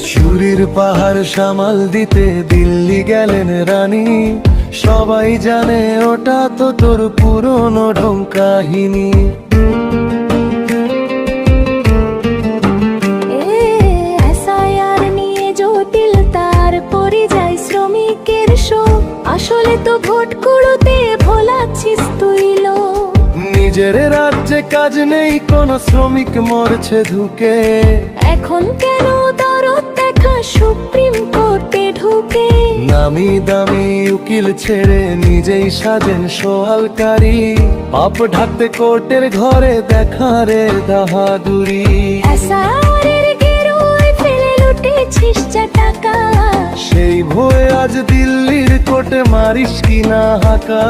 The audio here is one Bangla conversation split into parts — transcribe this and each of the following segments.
চুরির পাহাড় সামাল দিতে দিল্লি গেলেন রানী, সবাই জানে ওটা তো তোর পুরনো ঢং কাহিনী। আসলে তো ভোট কুড়োতে ভোলাচ্ছিস তুই লো। নিজের রাজ্যে কাজ নেই, কোন শ্রমিক মরছে ধুকে। এখন কেন দরদ দেখা সুপ্রিম কোর্টে ঢুকে? নামি দামি উকিল ছেড়ে নিজেই সাজেন সোয়ালকারী, পাপ ঢাকতে কোর্টের ঘরে দেখা রে বাহাদুরি। এসআইআরের গেরুয় ফেলে লুটেছিস যা টাকা, সেই ভয়ে আজ দিল্লির কোর্টে মারিস কিনা হাকা।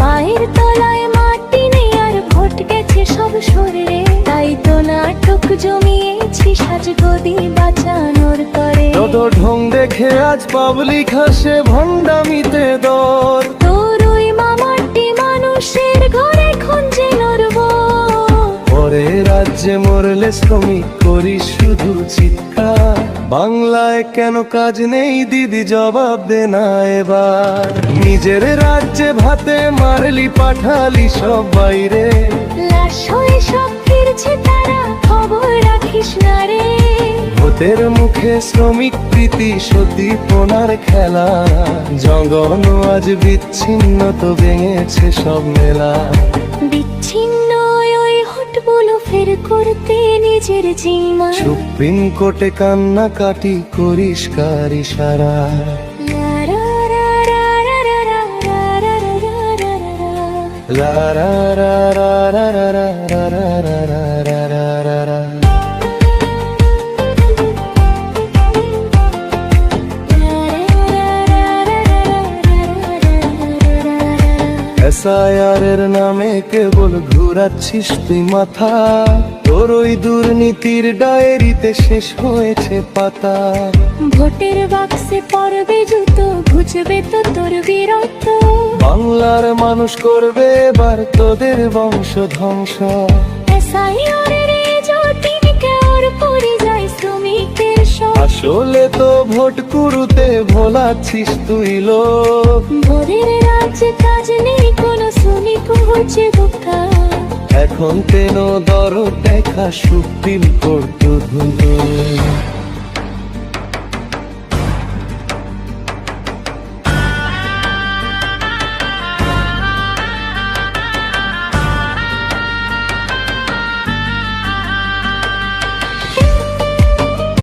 পায়ের তলায় মাটি নেই আর ভোট গেছে সব সরে, তাই তো নাটক জমিয়েছি সাজগদি বাঁচানোর করে। তোর ঢং দেখে আজ পাবলিক হাসে ভণ্ডামিতে দর। তোর ওই মামাটি মানুষের ঘরে খুঁজে নড়ব। পরে রাজ্যে মরলে শ্রমিক করিস শুধু চিৎকার। বাংলায় কেন কাজ নেই দিদি জবাব দে না এবার। নিজের রাজ্যে ভাতে মারলি পাঠালি সব বাইরে, লাশ হয়ে সব ফিরছে তারা খবর রাখিস না রে। ভোটের মুখে শ্রমিক প্রীতি সতী পোনার খেলা, জগন আজ বিচ্ছিন্ন তো ভেঙেছে সব মেলা। বিচ্ছিন্ন ওই হোটগুলো ফের করতে নিজের জিমা, সুপ্রিম কোর্টে কান্না কাটি করিস কার ইশারা। লা রা রা রা রা রা রা রা রা রা রা রা রা। এসআইআরের নামে কেবল ঘুরাচ্ছিস তুই মাথা, তোর ওই দুর্নীতির ডায়েরিতে শেষ হয়েছে পাতা। ভোটের বাক্সে পড়বে জুতো, ঘুচবে তো তোর বীরত্ব। বাংলার মানুষ করবে এবার তোদের বংশ ধ্বংস। এসআইআরের এই জটিলকে ওর পরিযায়ী শ্রমিকদের সব। আসলে তো ভোট কুড়ুতে ভোলাচ্ছিস তুই লোক। ভোরের রাজ্যে কাজ নেই, কোনো শ্রমিক হচ্ছে বোকা। এখন কেন দরদ দেখা সুপ্রিম কোর্ট ধুলো।